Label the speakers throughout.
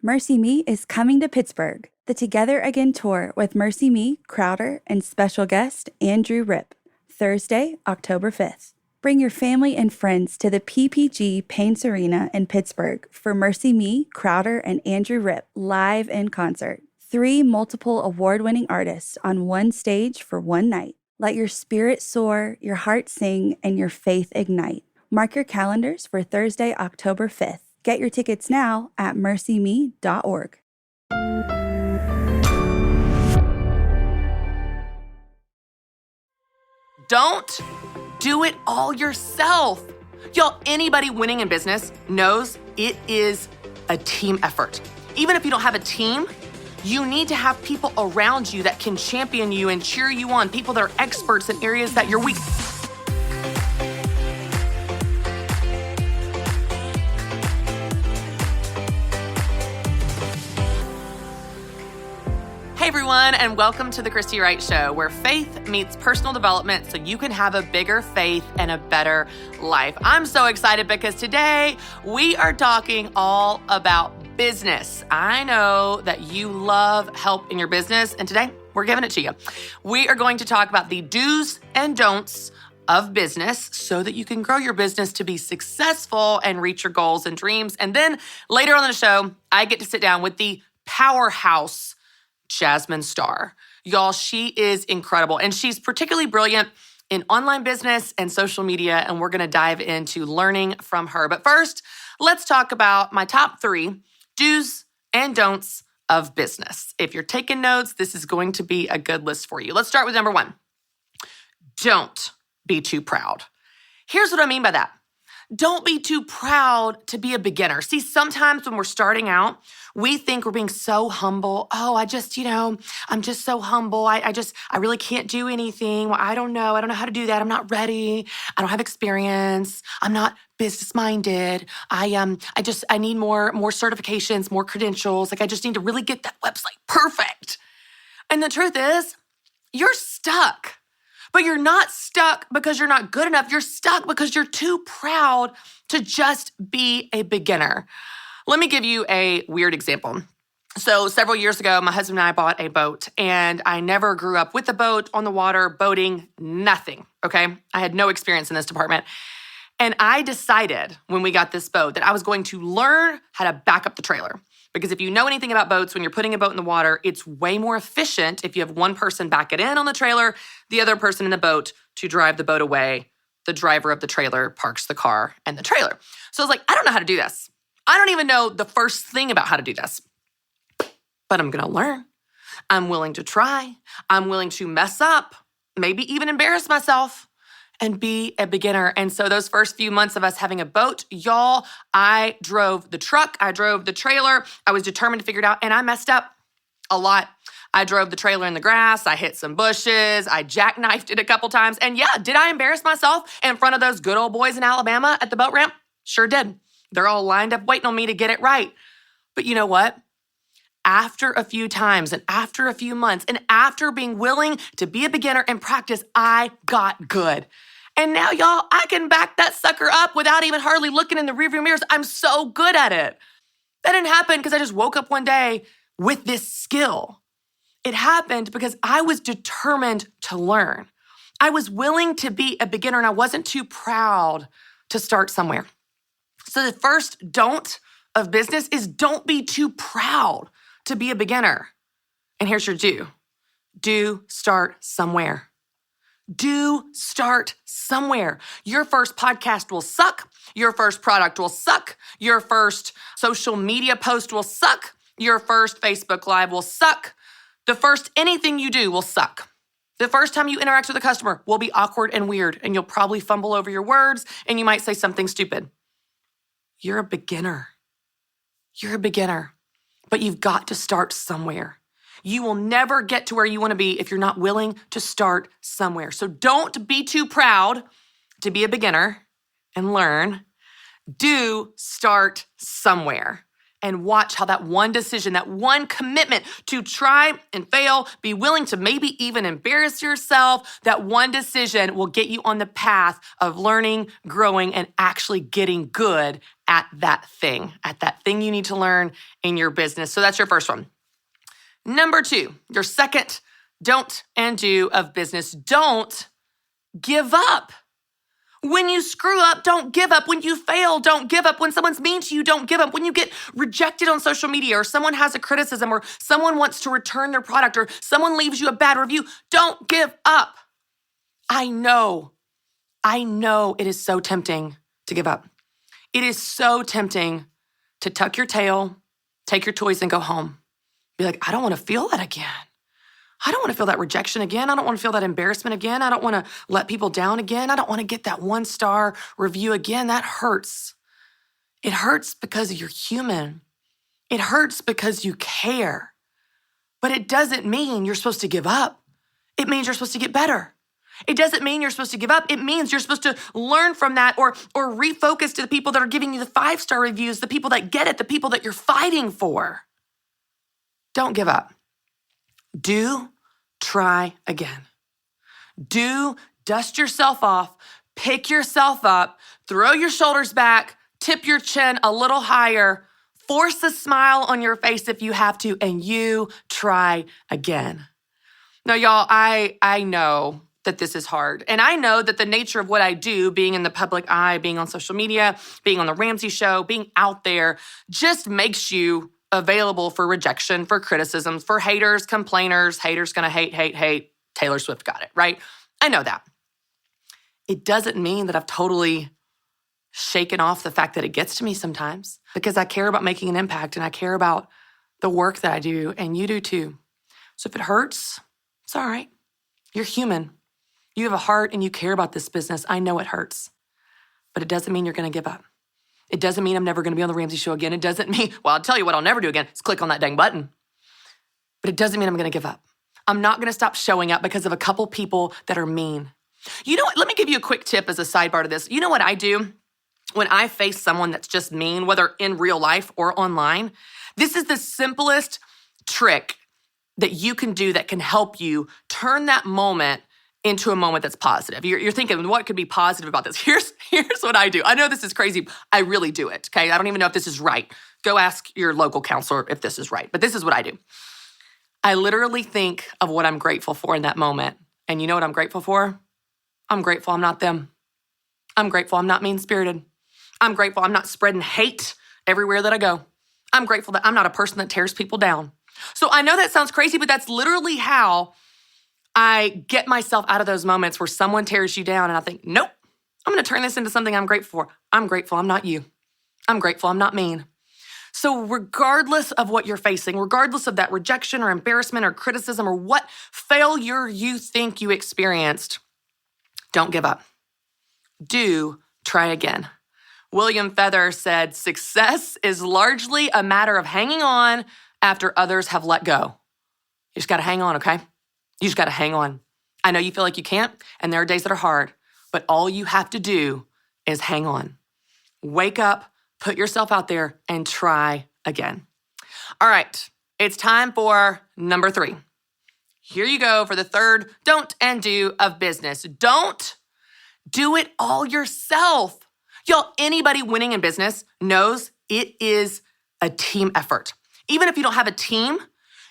Speaker 1: Mercy Me is coming to Pittsburgh, the Together Again tour with Mercy Me, Crowder, and special guest Andrew Ripp, Thursday, October 5th. Bring your family and friends to the PPG Paints Arena in Pittsburgh for Mercy Me, Crowder, and Andrew Ripp live in concert. 3 multiple award-winning artists on one stage for one night. Let your spirit soar, your heart sing, and your faith ignite. Mark your calendars for Thursday, October 5th. Get your tickets now at mercyme.org.
Speaker 2: Don't do it all yourself. Y'all, anybody winning in business knows it is a team effort. Even if you don't have a team, you need to have people around you that can champion you and cheer you on, people that are experts in areas that you're weak. Hey everyone, and welcome to the Christy Wright Show, where faith meets personal development so you can have a bigger faith and a better life. I'm so excited because today we are talking all about business. I know that you love help in your business, and today we're giving it to you. We are going to talk about the do's and don'ts of business so that you can grow your business to be successful and reach your goals and dreams. And then later on in the show, I get to sit down with the powerhouse Jasmine Star. Y'all, she is incredible, and she's particularly brilliant in online business and social media, and we're going to dive into learning from her. But first, let's talk about my top 3 do's and don'ts of business. If you're taking notes, this is going to be a good list for you. Let's start with number 1. Don't be too proud. Here's what I mean by that. Don't be too proud to be a beginner. See, sometimes when we're starting out, we think we're being so humble. Oh, I'm just so humble. I really can't do anything. Well, I don't know how to do that. I'm not ready. I don't have experience. I'm not business-minded. I need more certifications, more credentials. I just need to really get that website perfect. And the truth is, you're stuck. But you're not stuck because you're not good enough. You're stuck because you're too proud to just be a beginner. Let me give you a weird example. So several years ago, my husband and I bought a boat, and I never grew up with a boat, on the water, boating, nothing, okay? I had no experience in this department. And I decided when we got this boat that I was going to learn how to back up the trailer. Because if you know anything about boats, when you're putting a boat in the water, it's way more efficient if you have one person back it in on the trailer, the other person in the boat to drive the boat away. The driver of the trailer parks the car and the trailer. So I was like, I don't know how to do this. I don't even know the first thing about how to do this. But I'm going to learn. I'm willing to try. I'm willing to mess up, maybe even embarrass myself, and be a beginner. And so those first few months of us having a boat, y'all, I drove the truck, I drove the trailer, I was determined to figure it out, and I messed up a lot. I drove the trailer in the grass, I hit some bushes, I jackknifed it a couple times, and yeah, did I embarrass myself in front of those good old boys in Alabama at the boat ramp? Sure did. They're all lined up waiting on me to get it right. But you know what? After a few times and after a few months and after being willing to be a beginner and practice, I got good. And now, y'all, I can back that sucker up without even hardly looking in the rearview mirrors. I'm so good at it. That didn't happen because I just woke up one day with this skill. It happened because I was determined to learn. I was willing to be a beginner, and I wasn't too proud to start somewhere. So the first don't of business is don't be too proud to be a beginner. And here's your do. Do start somewhere. Do start somewhere. Your first podcast will suck. Your first product will suck. Your first social media post will suck. Your first Facebook Live will suck. The first anything you do will suck. The first time you interact with a customer will be awkward and weird, and you'll probably fumble over your words, and you might say something stupid. You're a beginner. You're a beginner. But you've got to start somewhere. You will never get to where you want to be if you're not willing to start somewhere. So don't be too proud to be a beginner and learn. Do start somewhere and watch how that one decision, that one commitment to try and fail, be willing to maybe even embarrass yourself, that one decision will get you on the path of learning, growing, and actually getting good at that thing you need to learn in your business. So that's your first one. Number 2, your second don't and do of business. Don't give up. When you screw up, don't give up. When you fail, don't give up. When someone's mean to you, don't give up. When you get rejected on social media or someone has a criticism or someone wants to return their product or someone leaves you a bad review, don't give up. I know it is so tempting to give up. It is so tempting to tuck your tail, take your toys and go home. Be like, I don't want to feel that again. I don't want to feel that rejection again. I don't want to feel that embarrassment again. I don't want to let people down again. I don't want to get that 1-star review again. That hurts. It hurts because you're human. It hurts because you care. But it doesn't mean you're supposed to give up. It means you're supposed to get better. It doesn't mean you're supposed to give up. It means you're supposed to learn from that or refocus to the people that are giving you the 5-star reviews, the people that get it, the people that you're fighting for. Don't give up. Do try again. Do dust yourself off, pick yourself up, throw your shoulders back, tip your chin a little higher, force a smile on your face if you have to, and you try again. Now, y'all, I know that this is hard. And I know that the nature of what I do, being in the public eye, being on social media, being on the Ramsey Show, being out there, just makes you available for rejection, for criticisms, for haters, complainers. Haters gonna hate. Taylor Swift got it, right? I know that. It doesn't mean that I've totally shaken off the fact that it gets to me sometimes, because I care about making an impact and I care about the work that I do, and you do too. So if it hurts, it's all right. You're human. You have a heart and you care about this business. I know it hurts, but it doesn't mean you're gonna give up. It doesn't mean I'm never gonna be on the Ramsey Show again. It doesn't mean, well, I'll tell you what I'll never do again is click on that dang button. But it doesn't mean I'm gonna give up. I'm not gonna stop showing up because of a couple people that are mean. You know what? Let me give you a quick tip as a sidebar to this. You know what I do when I face someone that's just mean, whether in real life or online? This is the simplest trick that you can do that can help you turn that moment into a moment that's positive. You're thinking, what could be positive about this? Here's what I do. I know this is crazy. I really do it, okay? I don't even know if this is right. Go ask your local counselor if this is right. But this is what I do. I literally think of what I'm grateful for in that moment. And you know what I'm grateful for? I'm grateful I'm not them. I'm grateful I'm not mean-spirited. I'm grateful I'm not spreading hate everywhere that I go. I'm grateful that I'm not a person that tears people down. So I know that sounds crazy, but that's literally how I get myself out of those moments where someone tears you down and I think, nope, I'm gonna turn this into something I'm grateful for. I'm grateful I'm not you. I'm grateful I'm not mean. So regardless of what you're facing, regardless of that rejection or embarrassment or criticism or what failure you think you experienced, don't give up. Do try again. William Feather said, success is largely a matter of hanging on after others have let go. You just gotta hang on, okay? You just gotta hang on. I know you feel like you can't, and there are days that are hard, but all you have to do is hang on. Wake up, put yourself out there, and try again. All right, it's time for number 3. Here you go for the third don't and do of business. Don't do it all yourself. Y'all, anybody winning in business knows it is a team effort. Even if you don't have a team,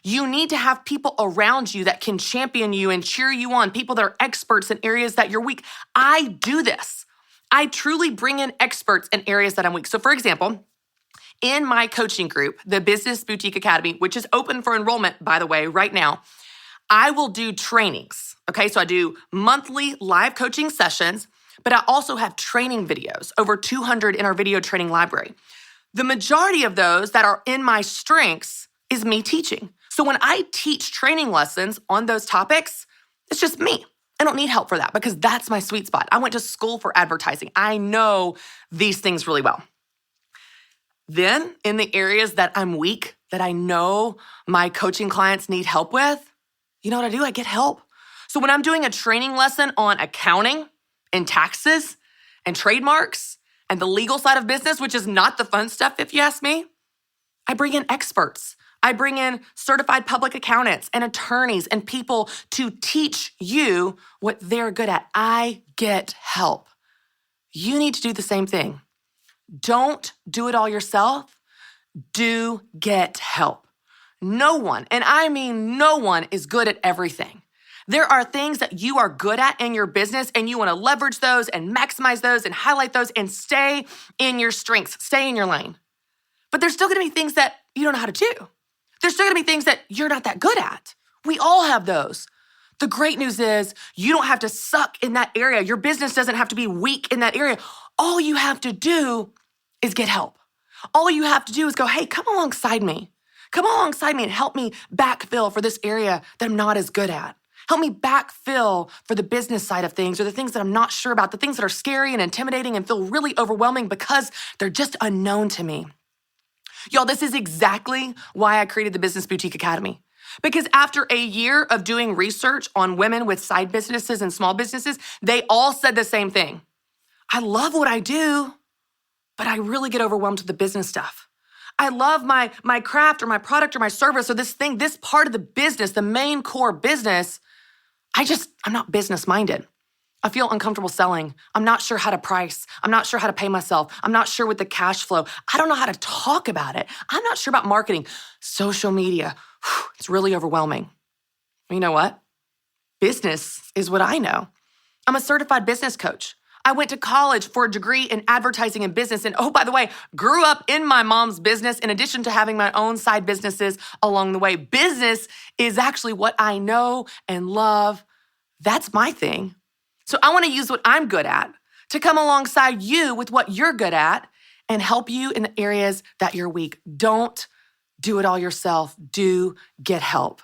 Speaker 2: you need to have people around you that can champion you and cheer you on, people that are experts in areas that you're weak. I do this. I truly bring in experts in areas that I'm weak. So for example, in my coaching group, the Business Boutique Academy, which is open for enrollment, by the way, right now, I will do trainings. Okay, so I do monthly live coaching sessions, but I also have training videos, over 200 in our video training library. The majority of those that are in my strengths is me teaching. So when I teach training lessons on those topics, it's just me. I don't need help for that because that's my sweet spot. I went to school for advertising. I know these things really well. Then in the areas that I'm weak, that I know my coaching clients need help with, you know what I do? I get help. So when I'm doing a training lesson on accounting and taxes and trademarks and the legal side of business, which is not the fun stuff if you ask me, I bring in experts. I bring in certified public accountants and attorneys and people to teach you what they're good at. I get help. You need to do the same thing. Don't do it all yourself. Do get help. No one, and I mean no one, is good at everything. There are things that you are good at in your business and you want to leverage those and maximize those and highlight those and stay in your strengths, stay in your lane. But there's still going to be things that you don't know how to do. There's still going to be things that you're not that good at. We all have those. The great news is you don't have to suck in that area. Your business doesn't have to be weak in that area. All you have to do is get help. All you have to do is go, hey, come alongside me. Come alongside me and help me backfill for this area that I'm not as good at. Help me backfill for the business side of things or the things that I'm not sure about, the things that are scary and intimidating and feel really overwhelming because they're just unknown to me. Y'all, this is exactly why I created the Business Boutique Academy. Because after a year of doing research on women with side businesses and small businesses, they all said the same thing. I love what I do, but I really get overwhelmed with the business stuff. I love my craft or my product or my service or this part of the business, the main core business. I'm not business minded. I feel uncomfortable selling. I'm not sure how to price. I'm not sure how to pay myself. I'm not sure with the cash flow. I don't know how to talk about it. I'm not sure about marketing. Social media, it's really overwhelming. You know what? Business is what I know. I'm a certified business coach. I went to college for a degree in advertising and business. And oh, by the way, grew up in my mom's business in addition to having my own side businesses along the way. Business is actually what I know and love. That's my thing. So I want to use what I'm good at to come alongside you with what you're good at and help you in the areas that you're weak. Don't do it all yourself. Do get help.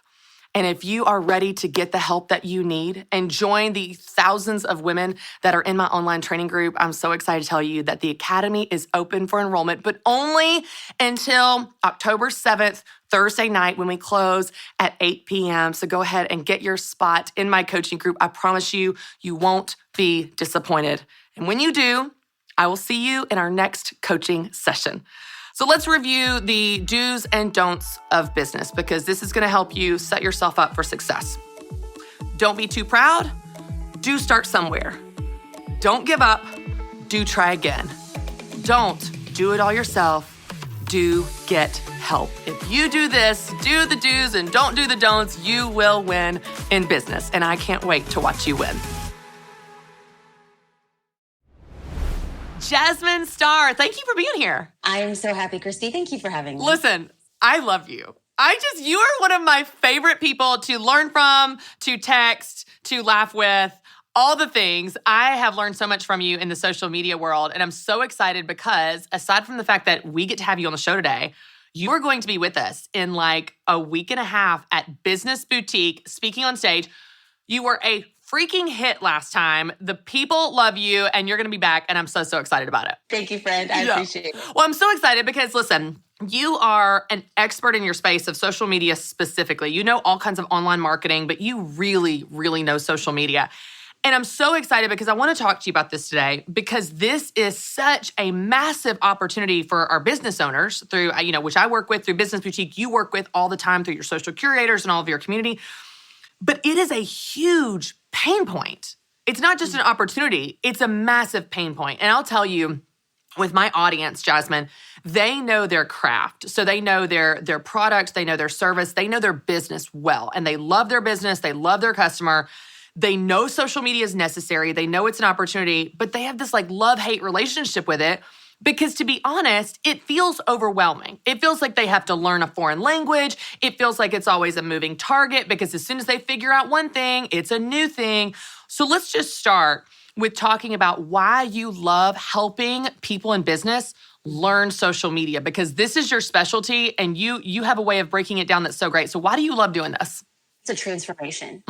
Speaker 2: And if you are ready to get the help that you need and join the thousands of women that are in my online training group, I'm so excited to tell you that the Academy is open for enrollment, but only until October 7th, Thursday night when we close at 8 p.m. So go ahead and get your spot in my coaching group. I promise you, you won't be disappointed. And when you do, I will see you in our next coaching session. So let's review the do's and don'ts of business because this is going to help you set yourself up for success. Don't be too proud. Do start somewhere. Don't give up. Do try again. Don't do it all yourself. Do get help. If you do this, do the do's and don't do the don'ts, you will win in business. And I can't wait to watch you win. Jasmine Starr, thank you for being here.
Speaker 3: I am so happy, Christy. Thank you for having me.
Speaker 2: Listen, I love you. You are one of my favorite people to learn from, to text, to laugh with, all the things. I have learned so much from you in the social media world, and I'm so excited because aside from the fact that we get to have you on the show today, you are going to be with us in like a week and a half at Business Boutique, speaking on stage. You were a freaking hit last time. The people love you, and you're going to be back, and I'm so excited about it.
Speaker 3: Thank you, friend. I appreciate it.
Speaker 2: Well, I'm so excited because, listen, you are an expert in your space of social media specifically. You know all kinds of online marketing, but you really, really know social media. And I'm so excited because I want to talk to you about this today because this is such a massive opportunity for our business owners through, which I work with through Business Boutique. You work with all the time through your social curators and all of your community. But it is a huge pain point. It's not just an opportunity, it's a massive pain point. And I'll tell you, with my audience, Jasmine, they know their craft. So they know their product, they know their service, they know their business well. And they love their business, they love their customer. They know social media is necessary, they know it's an opportunity, but they have this like love-hate relationship with it. Because to be honest, it feels overwhelming. It feels like they have to learn a foreign language. It feels like it's always a moving target because as soon as they figure out one thing, it's a new thing. So let's just start with talking about why you love helping people in business learn social media because this is your specialty and you have a way of breaking it down that's so great. So why do you love doing this?
Speaker 3: It's a transformation.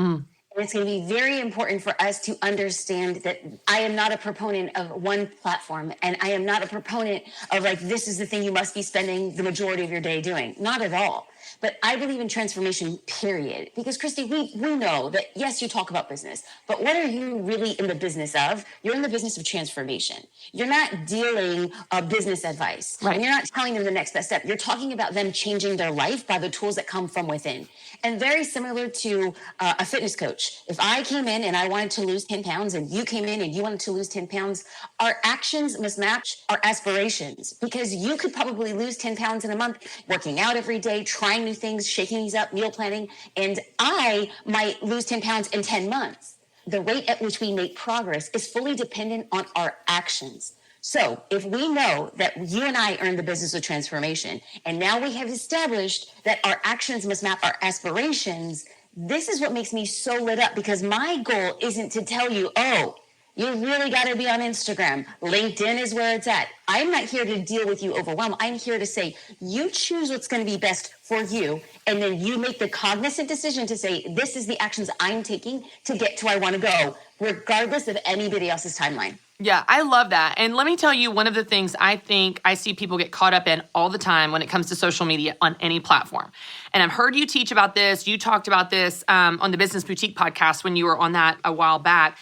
Speaker 3: And it's going to be very important for us to understand that I am not a proponent of one platform and I am not a proponent of like, this is the thing you must be spending the majority of your day doing. Not at all. But I believe in transformation, period. Because Christy, we know that, yes, you talk about business, but what are you really in the business of? You're in the business of transformation. You're not dealing business advice.
Speaker 2: Right.
Speaker 3: And you're not telling them the next best step. You're talking about them changing their life by the tools that come from within. And very similar to a fitness coach. coach. If I came in and I wanted to lose 10 pounds and you came in and you wanted to lose 10 pounds, our actions must match our aspirations, because you could probably lose 10 pounds in a month, working out every day, trying new things, shaking these up, meal planning, and I might lose 10 pounds in 10 months. The rate at which we make progress is fully dependent on our actions. So if we know that you and I earned the business of transformation, and now we have established that our actions must map our aspirations, this is what makes me so lit up, because my goal isn't to tell you, oh, you really got to be on Instagram. LinkedIn is where it's at. I'm not here to deal with you overwhelmed. I'm here to say, you choose what's going to be best for you. And then you make the cognizant decision to say, this is the actions I'm taking to get to where I want to go, regardless of anybody else's timeline.
Speaker 2: Yeah, I love that. And let me tell you, one of the things I think I see people get caught up in all the time when it comes to social media on any platform. And I've heard you teach about this. You talked about this on the Business Boutique podcast when you were on that a while back.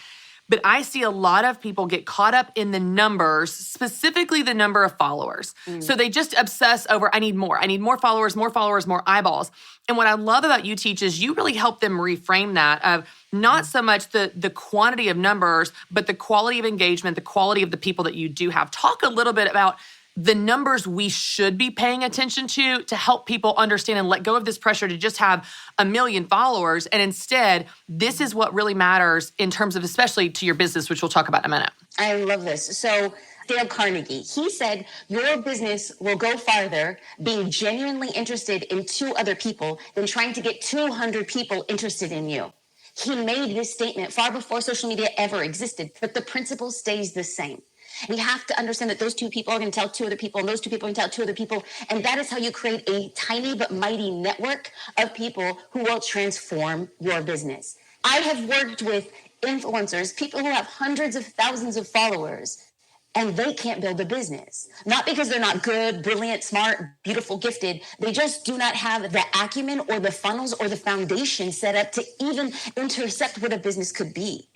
Speaker 2: But I see a lot of people get caught up in the numbers, specifically the number of followers. So they just obsess over, I need more followers, more eyeballs. And what I love about you teach is you really help them reframe that of not so much the quantity of numbers, but the quality of engagement, the quality of the people that you do have. Talk a little bit about the numbers we should be paying attention to help people understand and let go of this pressure to just have 1 million followers. And instead, this is what really matters in terms of, especially to your business, which we'll talk about in a minute.
Speaker 3: I love this. So Dale Carnegie, he said, your business will go farther being genuinely interested in 2 other people than trying to get 200 people interested in you. He made this statement far before social media ever existed, but the principle stays the same. We have to understand that those 2 people are going to tell 2 other people, and those 2 people are going to tell 2 other people. And that is how you create a tiny but mighty network of people who will transform your business. I have worked with influencers, people who have hundreds of thousands of followers, and they can't build a business. Not because they're not good, brilliant, smart, beautiful, gifted. They just do not have the acumen or the funnels or the foundation set up to even intercept what a business could be.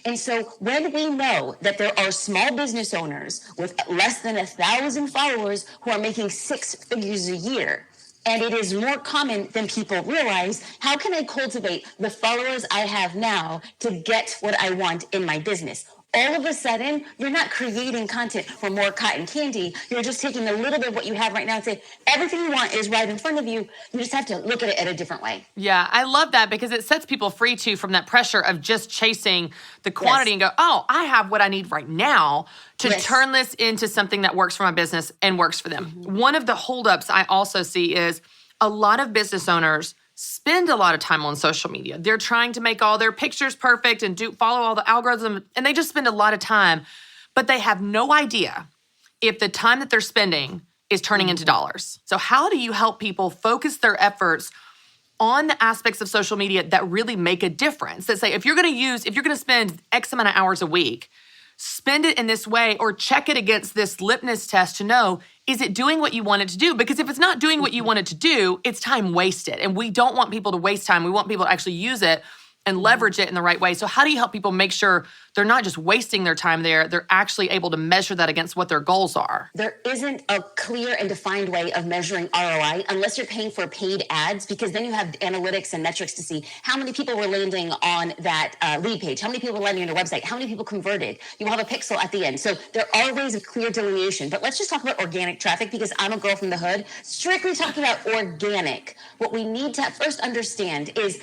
Speaker 3: And so when we know that there are small business owners with less than 1,000 followers who are making 6 figures a year, and it is more common than people realize, how can I cultivate the followers I have now to get what I want in my business? All of a sudden, you're not creating content for more cotton candy. You're just taking a little bit of what you have right now and say, everything you want is right in front of you. You just have to look at it in a different way.
Speaker 2: Yeah, I love that because it sets people free too from that pressure of just chasing the quantity and go, oh, I have what I need right now to turn this into something that works for my business and works for them. One of the holdups I also see is a lot of business owners spend a lot of time on social media. They're trying to make all their pictures perfect and follow all the algorithms, and they just spend a lot of time, but they have no idea if the time that they're spending is turning into dollars. So how do you help people focus their efforts on the aspects of social media that really make a difference? That say, if you're going to spend X amount of hours a week, spend it in this way or check it against this litmus test to know, is it doing what you want it to do? Because if it's not doing what you want it to do, it's time wasted. And we don't want people to waste time. We want people to actually use it and leverage it in the right way. So how do you help people make sure they're not just wasting their time there, they're actually able to measure that against what their goals are?
Speaker 3: There isn't a clear and defined way of measuring ROI unless you're paying for paid ads, because then you have analytics and metrics to see how many people were landing on that lead page, how many people were landing on your website, how many people converted. You will have a pixel at the end. So there are ways of clear delineation, but let's just talk about organic traffic because I'm a girl from the hood, strictly talking about organic. What we need to first understand is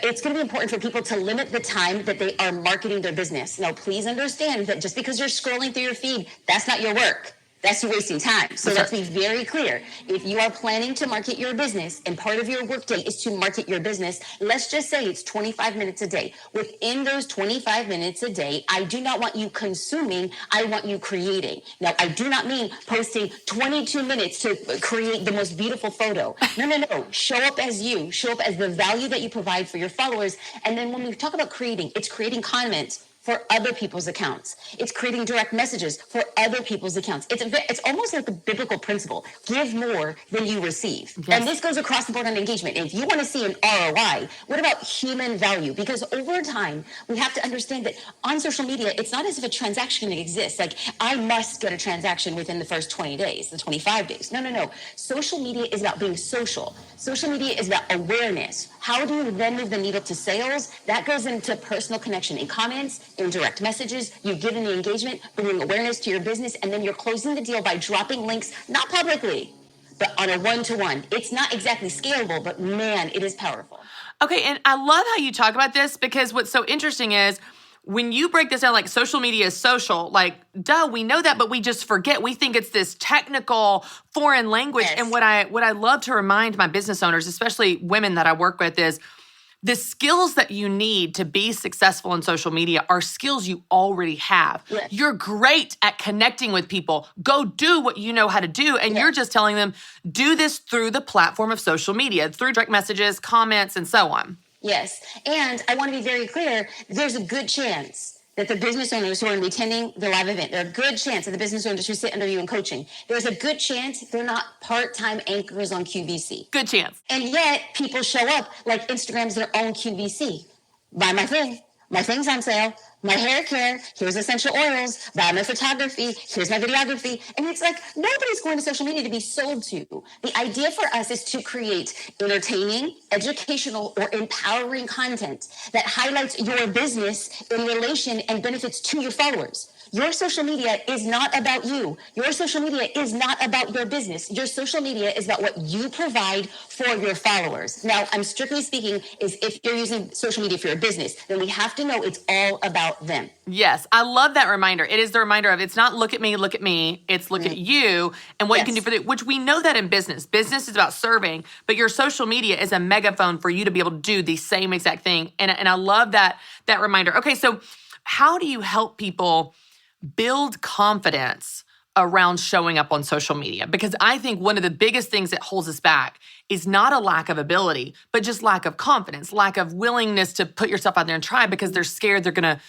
Speaker 3: it's going to be important for people to limit the time that they are marketing their business. Now, please understand that just because you're scrolling through your feed, that's not your work. That's you wasting time. So let's be very clear. If you are planning to market your business and part of your workday is to market your business, let's just say it's 25 minutes a day. Within those 25 minutes a day, I do not want you consuming, I want you creating. Now, I do not mean posting 22 minutes to create the most beautiful photo. No. Show up as you. Show up as the value that you provide for your followers. And then when we talk about creating, it's creating content for other people's accounts. It's creating direct messages for other people's accounts. It's almost like the biblical principle. Give more than you receive. Yes. And this goes across the board on engagement. If you want to see an ROI, what about human value? Because over time, we have to understand that on social media, it's not as if a transaction exists. Like, I must get a transaction within the first 20 days, the 25 days. No. Social media is about being social. Social media is about awareness. How do you then move the needle to sales? That goes into personal connection in comments, in direct messages. You've given the engagement, bringing awareness to your business, and then you're closing the deal by dropping links, not publicly, but on a one-to-one. It's not exactly scalable, but man, it is powerful.
Speaker 2: Okay, and I love how you talk about this, because what's so interesting is when you break this down, like social media is social, like, duh, we know that, but we just forget. We think it's this technical foreign language.
Speaker 3: Yes.
Speaker 2: And what I love to remind my business owners, especially women that I work with, is the skills that you need to be successful in social media are skills you already have.
Speaker 3: Yes.
Speaker 2: You're great at connecting with people. Go do what you know how to do. And you're just telling them, do this through the platform of social media, through direct messages, comments, and so on.
Speaker 3: Yes. And I want to be very clear, there's a good chance that the business owners who are attending the live event, there's a good chance that the business owners who sit under you in coaching, there's a good chance they're not part-time anchors on QVC.
Speaker 2: Good chance.
Speaker 3: And yet people show up like Instagram's their own QVC. Buy my thing. My thing's on sale. My hair care, here's essential oils. Buy my photography, here's my videography. And it's like, nobody's going to social media to be sold to. The idea for us is to create entertaining, educational, or empowering content that highlights your business in relation and benefits to your followers. Your social media is not about you. Your social media is not about your business. Your social media is about what you provide for your followers. Now, I'm strictly speaking is if you're using social media for your business, then we have to know it's all about them.
Speaker 2: Yes, I love that reminder. It is the reminder of, it's not look at me. It's look at you and what you can do for which we know that in business. Business is about serving, but your social media is a megaphone for you to be able to do the same exact thing. And I love that reminder. Okay, so how do you help people build confidence around showing up on social media? Because I think one of the biggest things that holds us back is not a lack of ability, but just lack of confidence, lack of willingness to put yourself out there and try because they're scared they're going to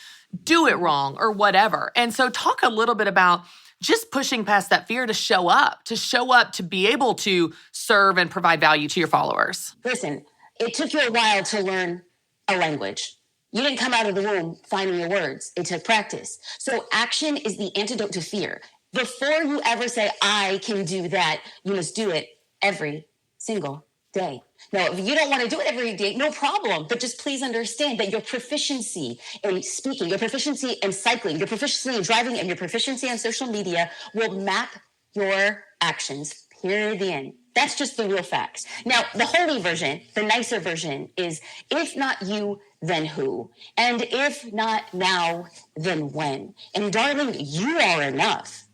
Speaker 2: do it wrong or whatever. And so talk a little bit about just pushing past that fear to show up, to be able to serve and provide value to your followers.
Speaker 3: Listen, it took you a while to learn a language. You didn't come out of the womb finding your words. It took practice. So action is the antidote to fear. Before you ever say, I can do that, you must do it every single day. Now, if you don't want to do it every day, no problem. But just please understand that your proficiency in speaking, your proficiency in cycling, your proficiency in driving, and your proficiency on social media will map your actions, period, the end. That's just the real facts. Now, the holy version, the nicer version is, if not you, then who? And if not now, then when? And darling, you are enough.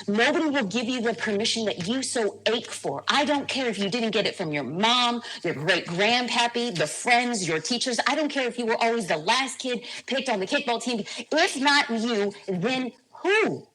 Speaker 3: Nobody will give you the permission that you so ache for. I don't care if you didn't get it from your mom, your great-grandpappy, the friends, your teachers. I don't care if you were always the last kid picked on the kickball team. If not you, then who?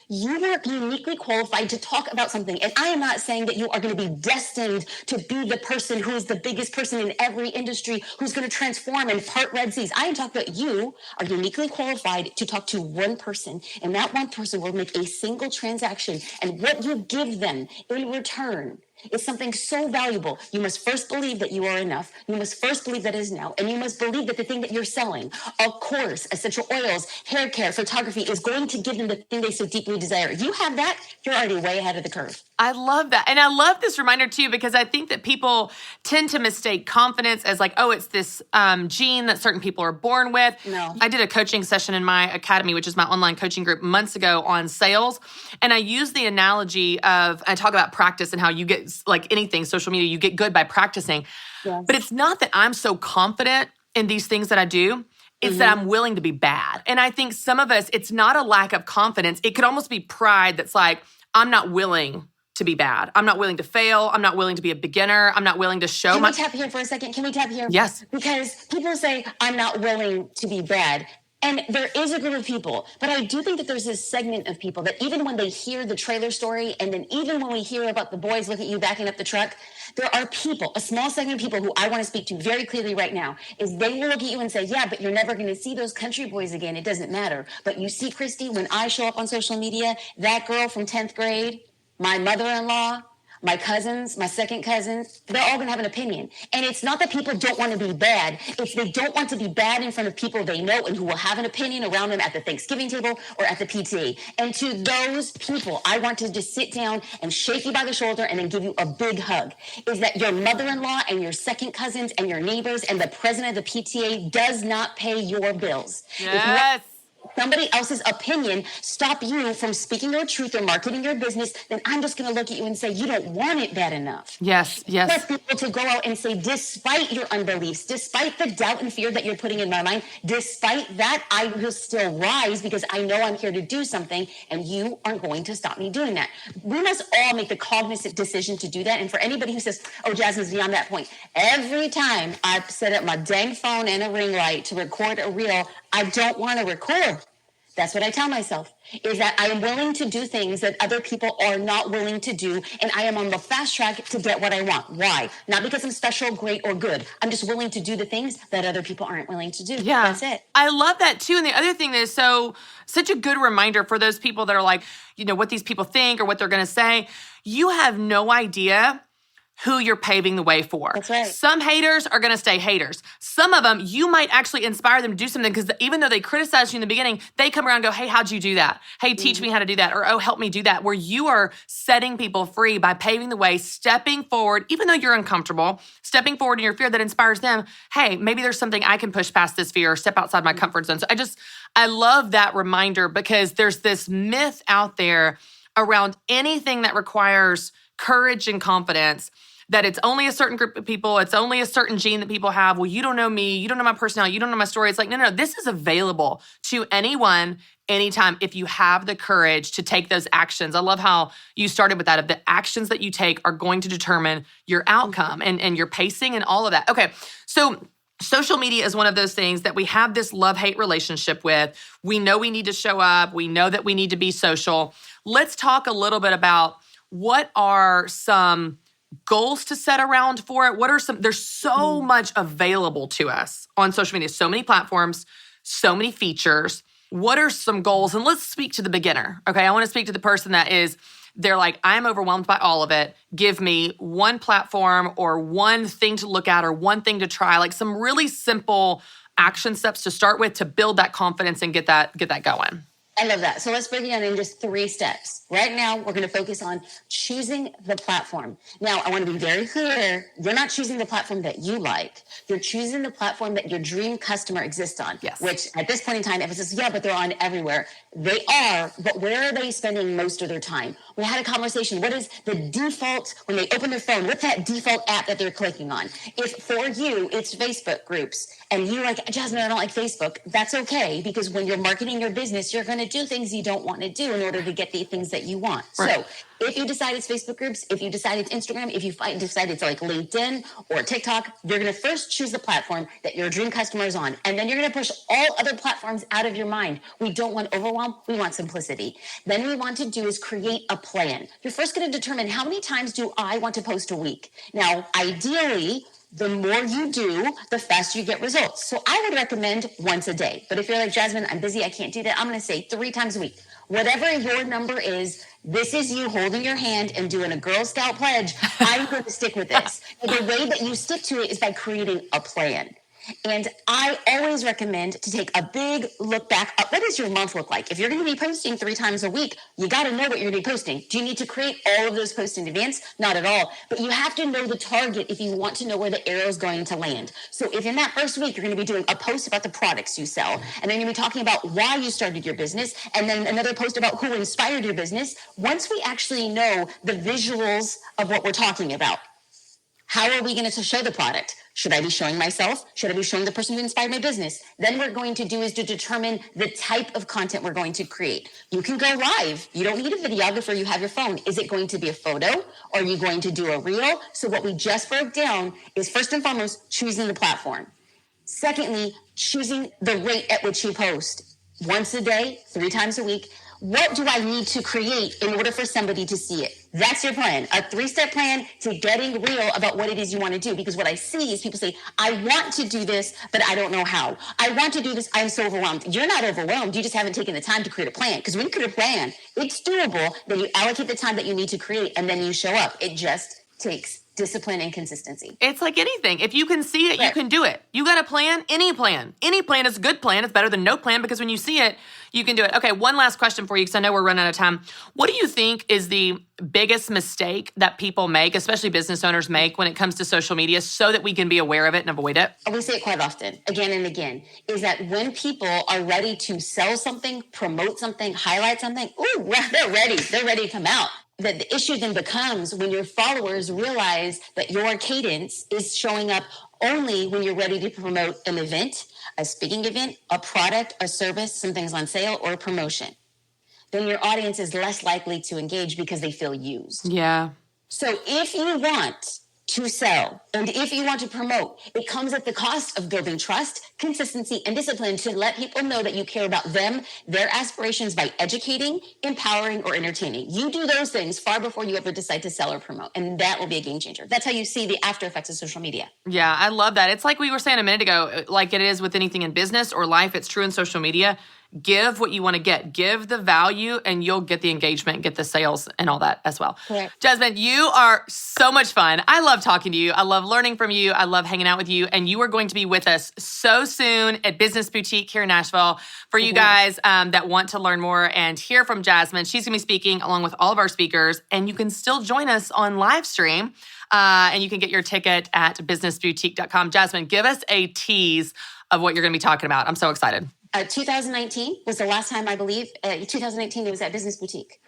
Speaker 3: You are uniquely qualified to talk about something. And I am not saying that you are going to be destined to be the person who is the biggest person in every industry who's going to transform and part Red Seas. I am talking about you are uniquely qualified to talk to one person. And that one person will make a single transaction. And what you give them in return is something so valuable. You must first believe that you are enough. You must first believe that it is now. And you must believe that the thing that you're selling, of course, essential oils, hair care, photography, is going to give them the thing they so deeply desire. If you have that, you're already way ahead of the curve.
Speaker 2: I love that. And I love this reminder too, because I think that people tend to mistake confidence as like, oh, it's this gene that certain people are born with.
Speaker 3: No.
Speaker 2: I did a coaching session in my academy, which is my online coaching group, months ago on sales. And I used the analogy of, I talk about practice and how you get, like anything, social media, you get good by practicing.
Speaker 3: Yes.
Speaker 2: But it's not that I'm so confident in these things that I do. It's that I'm willing to be bad. And I think some of us, it's not a lack of confidence. It could almost be pride that's like, I'm not willing to be bad. I'm not willing to fail. I'm not willing to be a beginner. I'm not willing to show
Speaker 3: Can we tap here for a second? Can we tap here?
Speaker 2: Yes.
Speaker 3: Because people say, I'm not willing to be bad. And there is a group of people, but I do think that there's this segment of people that even when they hear the trailer story, and then even when we hear about the boys look at you backing up the truck, there are people, a small segment of people who I want to speak to very clearly right now, is they will look at you and say, yeah, but you're never going to see those country boys again. It doesn't matter. But you see, Christy, when I show up on social media, that girl from 10th grade, my mother-in-law, my cousins, my second cousins, they're all going to have an opinion. And it's not that people don't want to be bad. It's they don't want to be bad in front of people they know and who will have an opinion around them at the Thanksgiving table or at the PTA. And to those people, I want to just sit down and shake you by the shoulder and then give you a big hug. Is that your mother-in-law and your second cousins and your neighbors and the president of the PTA does not pay your bills.
Speaker 2: Yes.
Speaker 3: Somebody else's opinion stop you from speaking your truth or marketing your business, then I'm just going to look at you and say, you don't want it bad enough.
Speaker 2: Yes.
Speaker 3: For people to go out and say, despite your unbeliefs, despite the doubt and fear that you're putting in my mind, despite that, I will still rise because I know I'm here to do something and you aren't going to stop me doing that. We must all make the cognizant decision to do that. And for anybody who says, oh, Jasmine's beyond that point, every time I set up my dang phone and a ring light to record a reel, I don't want to record. That's what I tell myself, is that I am willing to do things that other people are not willing to do, and I am on the fast track to get what I want. Why? Not because I'm special, great, or good. I'm just willing to do the things that other people aren't willing to do.
Speaker 2: Yeah.
Speaker 3: That's it.
Speaker 2: I love that too. And the other thing is such a good reminder for those people that are like, what these people think or what they're going to say. You have no idea who you're paving the way for.
Speaker 3: That's right.
Speaker 2: Some haters are going to stay haters. Some of them, you might actually inspire them to do something because even though they criticized you in the beginning, they come around and go, hey, how'd you do that? Hey, teach me how to do that. Or, oh, help me do that. Where you are setting people free by paving the way, stepping forward, even though you're uncomfortable, stepping forward in your fear that inspires them. Hey, maybe there's something I can push past this fear or step outside my comfort zone. So I love that reminder because there's this myth out there around anything that requires courage and confidence that it's only a certain group of people, it's only a certain gene that people have. Well, you don't know me, you don't know my personality, you don't know my story. It's like, no, this is available to anyone, anytime, if you have the courage to take those actions. I love how you started with that, of the actions that you take are going to determine your outcome and your pacing and all of that. Okay, so social media is one of those things that we have this love-hate relationship with. We know we need to show up. We know that we need to be social. Let's talk a little bit about what are some goals to set around for it. There's so much available to us on social media, so many platforms, so many features. What are some goals? And let's speak to the beginner. Okay. I want to speak to the person they're like, I'm overwhelmed by all of it. Give me one platform or one thing to look at or one thing to try, like some really simple action steps to start with to build that confidence and get that going.
Speaker 3: I love that. So let's break it down in just 3 steps. Right now, we're going to focus on choosing the platform. Now, I want to be very clear. You're not choosing the platform that you like. You're choosing the platform that your dream customer exists on.
Speaker 2: Yes.
Speaker 3: Which at this point in time, if it says, yeah, but they're on everywhere. They are, but where are they spending most of their time? We had a conversation. What is the default when they open their phone? What's that default app that they're clicking on? If for you, it's Facebook groups, and you're like, Jasmine, I don't like Facebook, that's okay, because when you're marketing your business, you're going to do things you don't want to do in order to get the things that you want.
Speaker 2: Right.
Speaker 3: So if you decide it's Facebook groups, if you decide it's Instagram, if you decide it's like LinkedIn or TikTok, you're going to first choose the platform that your dream customer is on. And then you're going to push all other platforms out of your mind. We don't want overwhelm. We want simplicity. Then what we want to do is create a plan. You're first going to determine how many times do I want to post a week. Now, ideally, the more you do, the faster you get results. So I would recommend once a day. But if you're like, Jasmine, I'm busy, I can't do that, I'm going to say 3 times a week. Whatever your number is, this is you holding your hand and doing a Girl Scout pledge. I'm going to stick with this. And the way that you stick to it is by creating a plan. And I always recommend to take a big look back. What does your month look like? If you're going to be posting 3 times a week, you got to know what you're going to be posting. Do you need to create all of those posts in advance? Not at all. But you have to know the target if you want to know where the arrow is going to land. So if in that first week, you're going to be doing a post about the products you sell, and then you're going to be talking about why you started your business, and then another post about who inspired your business, once we actually know the visuals of what we're talking about, how are we going to show the product? Should I be showing myself? Should I be showing the person who inspired my business? Then what we're going to do is to determine the type of content we're going to create. You can go live. You don't need a videographer. You have your phone. Is it going to be a photo? Or are you going to do a reel? So what we just broke down is first and foremost, choosing the platform. Secondly, choosing the rate at which you post. Once a day, 3 times a week. What do I need to create in order for somebody to see it? That's your plan. A 3-step plan to getting real about what it is you want to do. Because what I see is people say, I want to do this, but I don't know how. I want to do this. I'm so overwhelmed. You're not overwhelmed. You just haven't taken the time to create a plan. Because when you create a plan, it's doable. Then you allocate the time that you need to create, and then you show up. It just takes discipline and consistency.
Speaker 2: It's like anything. If you can see it,
Speaker 3: Right.
Speaker 2: you can do it. You got a plan? Any plan. Any plan is a good plan. It's better than no plan because when you see it, you can do it. Okay, one last question for you because I know we're running out of time. What do you think is the biggest mistake that people make, especially business owners make, when it comes to social media so that we can be aware of it and avoid it?
Speaker 3: We say it quite often, again and again, is that when people are ready to sell something, promote something, highlight something, ooh, they're ready. They're ready to come out. The issue then becomes when your followers realize that your cadence is showing up only when you're ready to promote an event, a speaking event, a product, a service, something's on sale, or a promotion. Then your audience is less likely to engage because they feel used.
Speaker 2: Yeah.
Speaker 3: So if you want to sell and if you want to promote, it comes at the cost of building trust, consistency, and discipline to let people know that you care about them, their aspirations by educating, empowering, or entertaining. You do those things far before you ever decide to sell or promote, and that will be a game changer. That's how you see the after effects of social media.
Speaker 2: Yeah, I love that. It's like we were saying a minute ago, like it is with anything in business or life, it's true in social media. Give what you want to get. Give the value and you'll get the engagement, get the sales and all that as well.
Speaker 3: Correct.
Speaker 2: Jasmine, you are so much fun. I love talking to you. I love learning from you. I love hanging out with you. And you are going to be with us so soon at Business Boutique here in Nashville. For you guys that want to learn more and hear from Jasmine, she's going to be speaking along with all of our speakers. And you can still join us on live stream. And you can get your ticket at businessboutique.com. Jasmine, give us a tease of what you're going to be talking about. I'm so excited.
Speaker 3: 2019 was the last time, I believe. 2019, it was at Business Boutique.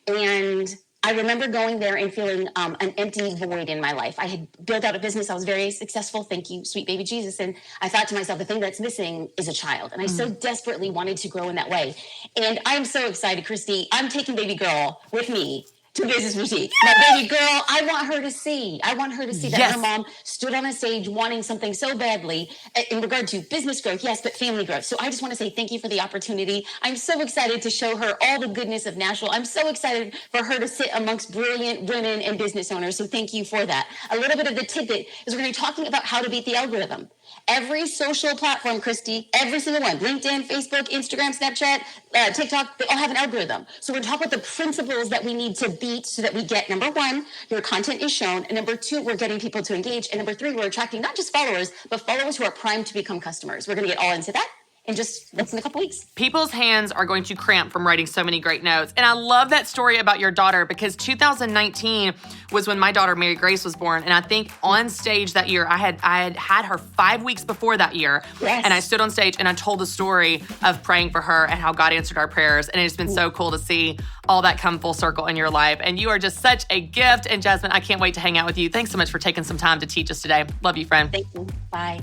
Speaker 3: And I remember going there and feeling an empty void in my life. I had built out a business. I was very successful. Thank you, sweet baby Jesus. And I thought to myself, the thing that's missing is a child. And I so desperately wanted to grow in that way. And I'm so excited, Christy. I'm taking baby girl with me to Business Boutique. My baby girl, I want her to see that
Speaker 2: Yes.
Speaker 3: her mom stood on a stage wanting something so badly in regard to business growth, yes, but family growth. So I just want to say thank you for the opportunity. I'm so excited to show her all the goodness of Nashville. I'm so excited for her to sit amongst brilliant women and business owners. So thank you for that. A little bit of the tidbit is we're going to be talking about how to beat the algorithm. Every social platform, Christy, every single one, LinkedIn, Facebook, Instagram, Snapchat, TikTok, they all have an algorithm. So we're going to talk about the principles that we need to beat so that we get, number one, your content is shown. And number two, we're getting people to engage. And number three, we're attracting not just followers, but followers who are primed to become customers. We're going to get all into that in just less than a couple weeks.
Speaker 2: People's hands are going to cramp from writing so many great notes. And I love that story about your daughter because 2019 was when my daughter, Mary Grace, was born. And I think on stage that year, I had her 5 weeks before that year.
Speaker 3: Yes.
Speaker 2: And I stood on stage and I told the story of praying for her and how God answered our prayers. And it's been so cool to see all that come full circle in your life. And you are just such a gift. And Jasmine, I can't wait to hang out with you. Thanks so much for taking some time to teach us today. Love you, friend.
Speaker 3: Thank you. Bye.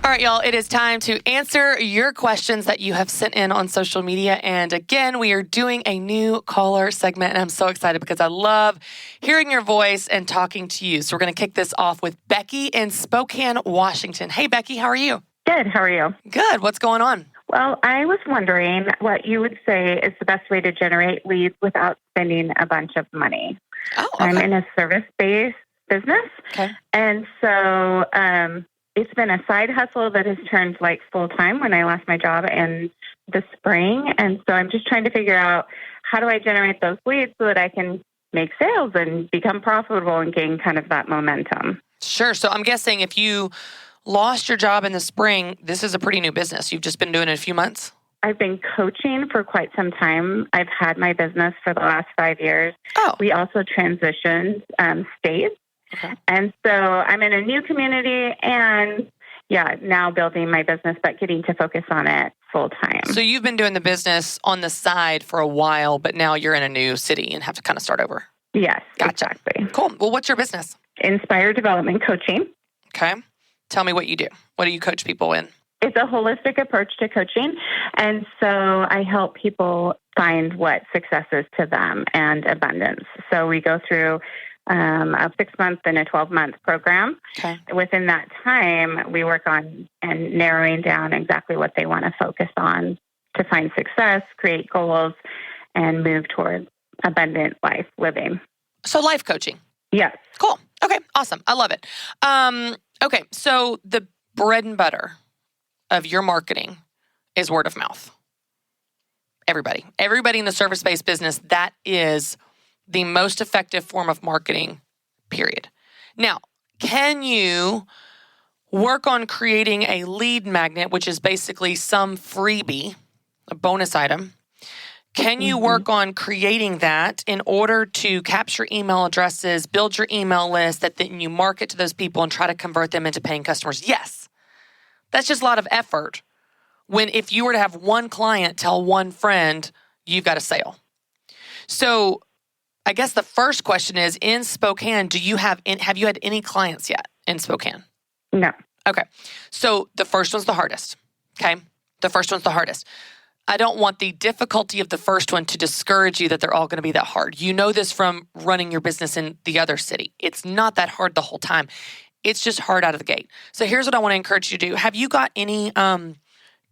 Speaker 2: All right, y'all, it is time to answer your questions that you have sent in on social media. And again, we are doing a new caller segment, and I'm so excited because I love hearing your voice and talking to you. So we're going to kick this off with Becky in Spokane, Washington. Hey, Becky, how are you?
Speaker 4: Good. How are you?
Speaker 2: Good. What's going on?
Speaker 4: Well, I was wondering what you would say is the best way to generate leads without spending a bunch of money.
Speaker 2: Oh, okay.
Speaker 4: I'm in a service-based business.
Speaker 2: Okay.
Speaker 4: And so it's been a side hustle that has turned like full-time when I lost my job in the spring. And so I'm just trying to figure out how do I generate those leads so that I can make sales and become profitable and gain kind of that momentum.
Speaker 2: Sure. So I'm guessing if you lost your job in the spring, this is a pretty new business. You've just been doing it a few months?
Speaker 4: I've been coaching for quite some time. I've had my business for the last 5 years.
Speaker 2: Oh.
Speaker 4: We also transitioned states.
Speaker 2: Okay.
Speaker 4: And so I'm in a new community and now building my business, but getting to focus on it full time.
Speaker 2: So you've been doing the business on the side for a while, but now you're in a new city and have to kind of start over.
Speaker 4: Yes,
Speaker 2: Gotcha.
Speaker 4: exactly.
Speaker 2: Cool. Well, what's your business?
Speaker 4: Inspired Development Coaching.
Speaker 2: Okay. Tell me what you do. What do you coach people in?
Speaker 4: It's a holistic approach to coaching. And so I help people find what success is to them and abundance. So we go through a 6-month and a 12-month program.
Speaker 2: Okay.
Speaker 4: Within that time, we work on and narrowing down exactly what they want to focus on to find success, create goals, and move towards abundant life living.
Speaker 2: So life coaching.
Speaker 4: Yes.
Speaker 2: Cool. Okay. Awesome. I love it. Okay. So the bread and butter of your marketing is word of mouth. Everybody in the service-based business, that is the most effective form of marketing, period. Now, can you work on creating a lead magnet, which is basically some freebie, a bonus item? Can you work on creating that in order to capture email addresses, build your email list that then you market to those people and try to convert them into paying customers? Yes. That's just a lot of effort. When if you were to have one client tell one friend, you've got a sale. So I guess the first question is, in Spokane, have you had any clients yet in Spokane?
Speaker 4: No.
Speaker 2: Okay. So the first one's the hardest. Okay. The first one's the hardest. I don't want the difficulty of the first one to discourage you that they're all going to be that hard. You know this from running your business in the other city. It's not that hard the whole time. It's just hard out of the gate. So here's what I want to encourage you to do. Have you got any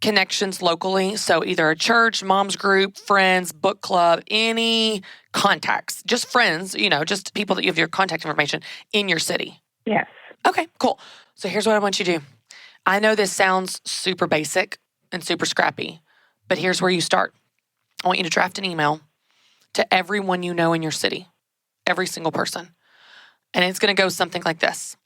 Speaker 2: connections locally? So either a church, mom's group, friends, book club, any contacts, just friends, just people that you have your contact information in your city?
Speaker 4: Yes.
Speaker 2: Okay, cool. So here's what I want you to do. I know this sounds super basic and super scrappy, but here's where you start. I want you to draft an email to everyone you know in your city, every single person. And it's going to go something like this.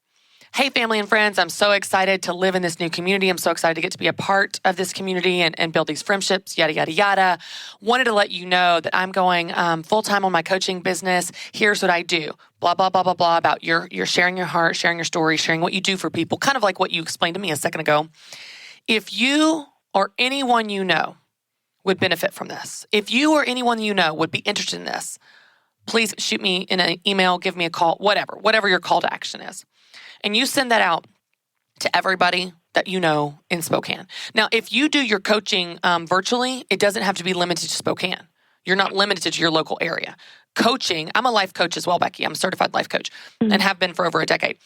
Speaker 2: Hey, family and friends, I'm so excited to live in this new community. I'm so excited to get to be a part of this community and build these friendships, yada, yada, yada. Wanted to let you know that I'm going full-time on my coaching business. Here's what I do. Blah, blah, blah, blah, blah, about your sharing your heart, sharing your story, sharing what you do for people, kind of like what you explained to me a second ago. If you or anyone you know would benefit from this, if you or anyone you know would be interested in this, please shoot me in an email, give me a call, whatever your call to action is. And you send that out to everybody that you know in Spokane. Now, if you do your coaching virtually, it doesn't have to be limited to Spokane. You're not limited to your local area. Coaching, I'm a life coach as well, Becky. I'm a certified life coach and have been for over a decade.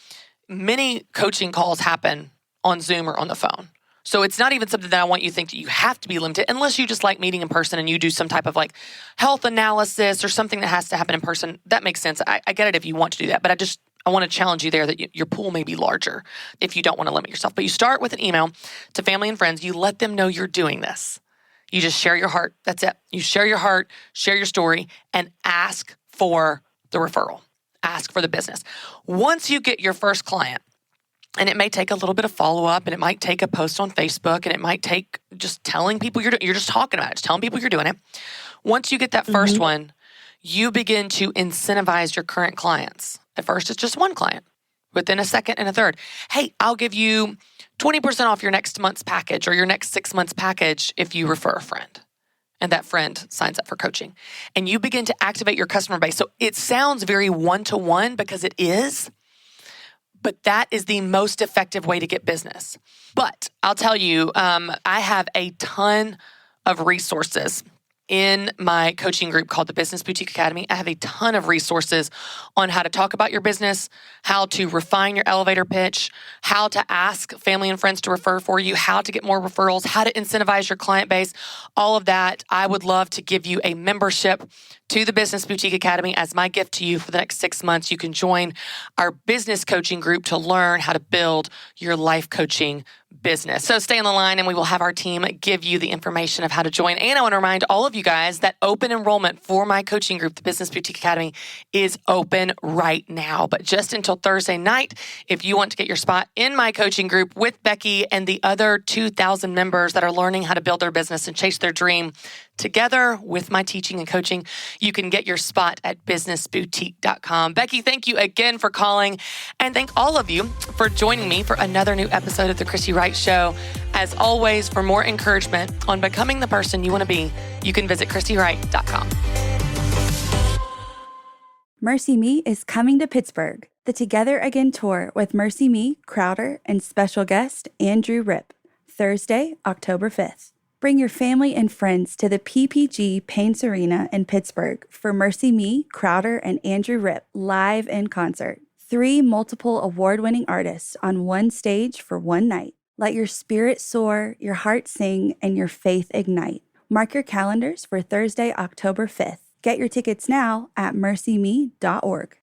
Speaker 2: Many coaching calls happen on Zoom or on the phone. So it's not even something that I want you to think that you have to be limited unless you just like meeting in person and you do some type of like health analysis or something that has to happen in person. That makes sense. I get it if you want to do that, but I want to challenge you there that your pool may be larger if you don't want to limit yourself. But you start with an email to family and friends. You let them know you're doing this. You just share your heart. That's it. You share your heart, share your story, and ask for the referral. Ask for the business. Once you get your first client, and it may take a little bit of follow-up, and it might take a post on Facebook, and it might take just telling people you're just talking about it, just telling people you're doing it. Once you get that first one, you begin to incentivize your current clients. At first, it's just one client. Within a second and a third, hey, I'll give you 20% off your next month's package or your next 6 months package if you refer a friend. And that friend signs up for coaching. And you begin to activate your customer base. So it sounds very one-to-one because it is, but that is the most effective way to get business. But I'll tell you, I have a ton of resources in my coaching group called the Business Boutique Academy. I have a ton of resources on how to talk about your business, how to refine your elevator pitch, how to ask family and friends to refer for you, how to get more referrals, how to incentivize your client base, all of that. I would love to give you a membership to the Business Boutique Academy as my gift to you for the next 6 months. You can join our business coaching group to learn how to build your life coaching business. So stay on the line and we will have our team give you the information of how to join. And I want to remind all of you guys that open enrollment for my coaching group, the Business Boutique Academy, is open right now. But just until Thursday night, if you want to get your spot in my coaching group with Becky and the other 2,000 members that are learning how to build their business and chase their dream together with my teaching and coaching, you can get your spot at businessboutique.com. Becky, thank you again for calling. And thank all of you for joining me for another new episode of The Christy Wright Show. As always, for more encouragement on becoming the person you want to be, you can visit christywright.com.
Speaker 1: Mercy Me is coming to Pittsburgh. The Together Again tour with Mercy Me, Crowder, and special guest Andrew Rip. Thursday, October 5th. Bring your family and friends to the PPG Paints Arena in Pittsburgh for Mercy Me, Crowder, and Andrew Ripp live in concert. 3 multiple award-winning artists on one stage for one night. Let your spirit soar, your heart sing, and your faith ignite. Mark your calendars for Thursday, October 5th. Get your tickets now at mercyme.org.